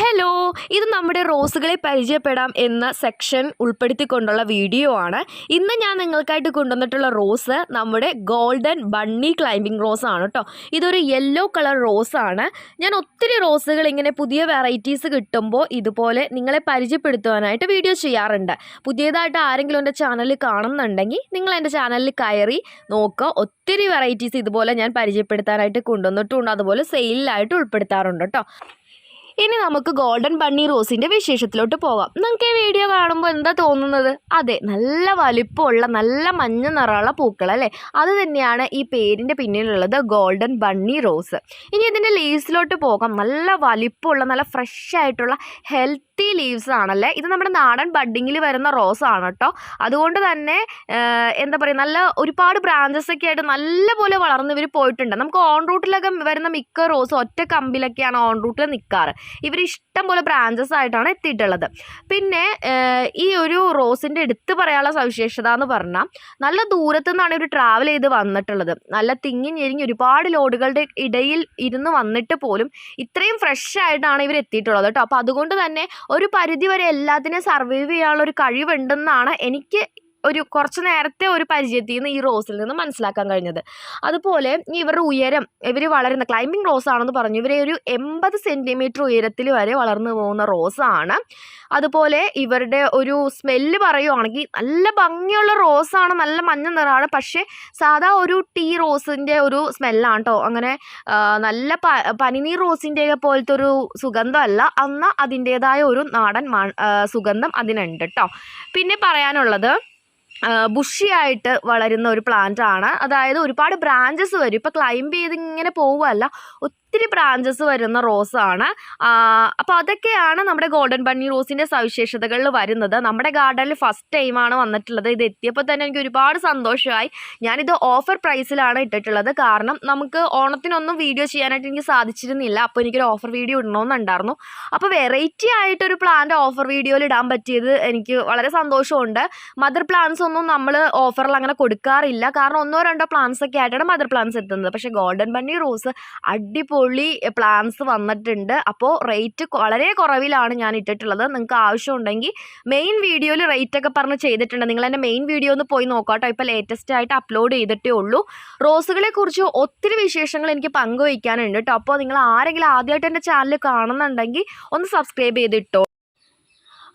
Hello, ഇത് നമ്മുടെ റോസുകളെ പരിചയപ്പെടാം എന്ന സെക്ഷൻ ഉൾപ്പെടുത്തിക്കൊണ്ടുള്ള വീഡിയോ ആണ്. ഇന്ന് ഞാൻ നിങ്ങൾക്കായിട്ട് കൊണ്ടുവന്നിട്ടുള്ള റോസ് നമ്മുടെ ഗോൾഡൻ ബണ്ണി ക്ലൈമ്പിംഗ് റോസ് ആണ് കേട്ടോ. ഇതൊരു യെല്ലോ കളർ റോസാണ്. ഞാൻ ഒത്തിരി റോസുകൾ ഇങ്ങനെ പുതിയ വെറൈറ്റീസ് കിട്ടുമ്പോൾ ഇതുപോലെ നിങ്ങളെ പരിചയപ്പെടുത്തുവാനായിട്ട് വീഡിയോ ചെയ്യാറുണ്ട്. പുതിയതായിട്ട് ആരെങ്കിലും എൻ്റെ ചാനൽ കാണുന്നുണ്ടെങ്കിൽ നിങ്ങൾ എൻ്റെ ചാനലിൽ കയറി നോക്കുക. ഒത്തിരി വെറൈറ്റീസ് ഇതുപോലെ ഞാൻ പരിചയപ്പെടുത്താനായിട്ട് കൊണ്ടുവന്നിട്ടുണ്ട്, അതുപോലെ സെയിലിലായിട്ട് ഉൾപ്പെടുത്താറുണ്ട് കേട്ടോ. ഇനി നമുക്ക് ഗോൾഡൻ ബണ്ണി റോസിൻ്റെ വിശേഷത്തിലോട്ട് പോകാം. നിങ്ങൾക്ക് ഈ വീഡിയോ കാണുമ്പോൾ എന്താ തോന്നുന്നത്? അതെ, നല്ല വലിപ്പമുള്ള നല്ല മഞ്ഞ നിറമുള്ള പൂക്കൾ അല്ലേ, അത് തന്നെയാണ് ഈ പേരിൻ്റെ പിന്നിലുള്ളത്, ഗോൾഡൻ ബണ്ണി റോസ്. ഇനി ഇതിൻ്റെ ലീവ്സിലോട്ട് പോകാം. നല്ല വലിപ്പമുള്ള നല്ല ഫ്രഷ് ആയിട്ടുള്ള ഹെൽത്തി ലീവ്സ് ആണല്ലേ. ഇത് നമ്മുടെ നാടൻ ബഡ്ഡിങ്ങിൽ വരുന്ന റോസ് ആണ് കേട്ടോ. അതുകൊണ്ട് തന്നെ എന്താ പറയുക, നല്ല ഒരുപാട് ബ്രാഞ്ചസ് ഒക്കെ ആയിട്ട് നല്ലപോലെ വളർന്ന് ഇവർ പോയിട്ടുണ്ട്. നമുക്ക് ഓൺ റൂട്ടിലൊക്കെ വരുന്ന മിക്ക റോസും ഒറ്റ കമ്പിലൊക്കെയാണ് ഓൺ റൂട്ടിൽ നിൽക്കാറ്. ഇവർ ഇഷ്ടം പോലെ ബ്രാഞ്ചസ് ആയിട്ടാണ് എത്തിയിട്ടുള്ളത്. പിന്നെ ഈ ഒരു റോസിൻ്റെ എടുത്ത് പറയാനുള്ള സവിശേഷത എന്ന് പറഞ്ഞാൽ നല്ല ദൂരത്തു നിന്നാണ് ഇവർ ട്രാവൽ ചെയ്ത് വന്നിട്ടുള്ളത്. നല്ല തിങ്ങി ഞെരിഞ്ഞ് ഒരുപാട് ലോഡുകളുടെ ഇടയിൽ ഇരുന്ന് വന്നിട്ട് പോലും ഇത്രയും ഫ്രഷ് ആയിട്ടാണ് ഇവർ എത്തിയിട്ടുള്ളത് കേട്ടോ. അപ്പോൾ അതുകൊണ്ട് തന്നെ ഒരു പരിധിവരെ എല്ലാത്തിനെയും സർവൈവ് ചെയ്യാനുള്ള ഒരു കഴിവുണ്ടെന്നാണ് എനിക്ക് കുറച്ച് നേരത്തെ ഒരു പരിചയത്തിൽ നിന്ന് ഈ റോസിൽ നിന്ന് മനസ്സിലാക്കാൻ കഴിഞ്ഞത്. അതുപോലെ ഇവരുടെ ഉയരം, ഇവർ വളരുന്ന ക്ലൈമ്പിംഗ് റോസ് ആണെന്ന് പറഞ്ഞു, ഇവരെ ഒരു 80 സെൻറ്റിമീറ്റർ ഉയരത്തിൽ വരെ വളർന്നു പോകുന്ന റോസാണ്. അതുപോലെ ഇവരുടെ ഒരു സ്മെല്ല് പറയുവാണെങ്കിൽ നല്ല ഭംഗിയുള്ള റോസാണ്, നല്ല മഞ്ഞ നിറമാണ്. പക്ഷേ സാധാ ഒരു ടീ റോസിൻ്റെ ഒരു സ്മെല്ലാണ് കേട്ടോ. അങ്ങനെ നല്ല പനിനീർ റോസിൻ്റെയൊക്കെ പോലത്തെ ഒരു സുഗന്ധമല്ല, എന്നാൽ അതിൻ്റേതായ ഒരു നാടൻ സുഗന്ധം അതിനുണ്ട് കേട്ടോ. പിന്നെ പറയാനുള്ളത്, ബുഷിയായിട്ട് വളരുന്ന ഒരു പ്ലാന്റ് ആണ്. അതായത് ഒരുപാട് ബ്രാഞ്ചസ് വരും. ഇപ്പോൾ ക്ലൈംബ് ചെയ്ത് ഇങ്ങനെ പോവുകയല്ല, ഒത്തിരി ബ്രാഞ്ചസ് വരുന്ന റോസാണ്. അപ്പോൾ അതൊക്കെയാണ് നമ്മുടെ ഗോൾഡൻ ബണ്ണി റോസിൻ്റെ സവിശേഷതകളിൽ വരുന്നത്. നമ്മുടെ ഗാർഡനിൽ ഫസ്റ്റ് ടൈമാണ് വന്നിട്ടുള്ളത്. ഇത് എത്തിയപ്പോൾ തന്നെ എനിക്ക് ഒരുപാട് സന്തോഷമായി. ഞാനിത് ഓഫർ പ്രൈസിലാണ് ഇട്ടിട്ടുള്ളത്. കാരണം നമുക്ക് ഓണത്തിനൊന്നും വീഡിയോ ചെയ്യാനായിട്ട് എനിക്ക് സാധിച്ചിരുന്നില്ല. അപ്പോൾ എനിക്കൊരു ഓഫർ വീഡിയോ ഇടണമെന്നുണ്ടായിരുന്നു. അപ്പോൾ വെറൈറ്റി ആയിട്ടൊരു പ്ലാന്റ് ഓഫർ വീഡിയോയിൽ ഇടാൻ പറ്റിയത് എനിക്ക് വളരെ സന്തോഷമുണ്ട്. മദർ പ്ലാന്റ്സ് ഒന്നും നമ്മൾ ഓഫറിൽ അങ്ങനെ കൊടുക്കാറില്ല. കാരണം 1-2 പ്ലാന്റ്സ് ഒക്കെ ആയിട്ടാണ് മദർ പ്ലാന്റ്സ് എത്തുന്നത്. പക്ഷേ ഗോൾഡൻ ബണ്ണി റോസ് അടിപൊളി പ്ലാന്റ്സ് വന്നിട്ടുണ്ട്. അപ്പോൾ റേറ്റ് വളരെ കുറവിലാണ് ഞാൻ ഇട്ടിട്ടുള്ളത്. നിങ്ങൾക്ക് ആവശ്യമുണ്ടെങ്കിൽ മെയിൻ വീഡിയോയിൽ റേറ്റ് ഒക്കെ പറഞ്ഞ് ചെയ്തിട്ടുണ്ട്. നിങ്ങൾ എൻ്റെ മെയിൻ വീഡിയോ ഒന്ന് പോയി നോക്കാം കേട്ടോ. ഇപ്പോൾ ലേറ്റസ്റ്റ് ആയിട്ട് അപ്ലോഡ് ചെയ്തിട്ടേ ഉള്ളൂ. റോസുകളെ കുറിച്ച് ഒത്തിരി വിശേഷങ്ങൾ എനിക്ക് പങ്കുവയ്ക്കാനുണ്ട് കേട്ടോ. അപ്പോൾ നിങ്ങൾ ആരെങ്കിലും ആദ്യമായിട്ട് എൻ്റെ ചാനൽ കാണുന്നുണ്ടെങ്കിൽ ഒന്ന് സബ്സ്ക്രൈബ് ചെയ്തിട്ടോ.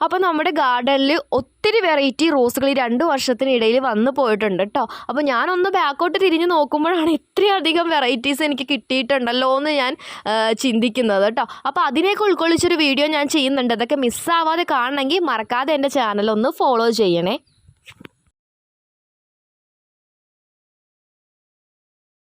അപ്പോൾ നമ്മുടെ ഗാർഡനിൽ ഒത്തിരി വെറൈറ്റി റോസുകൾ ഈ 2 വർഷത്തിനിടയിൽ വന്നു പോയിട്ടുണ്ട് കേട്ടോ. അപ്പോൾ ഞാനൊന്ന് ബാക്കോട്ട് തിരിഞ്ഞ് നോക്കുമ്പോഴാണ് ഇത്രയധികം വെറൈറ്റീസ് എനിക്ക് കിട്ടിയിട്ടുണ്ടല്ലോ എന്ന് ഞാൻ ചിന്തിക്കുന്നത് കേട്ടോ. അപ്പോൾ അതിനെയൊക്കെ ഉൾക്കൊള്ളിച്ചൊരു വീഡിയോ ഞാൻ ചെയ്യുന്നുണ്ട്. അതൊക്കെ മിസ്സാവാതെ കാണണമെങ്കിൽ മറക്കാതെ എൻ്റെ ചാനൽ ഒന്ന് ഫോളോ ചെയ്യണേ.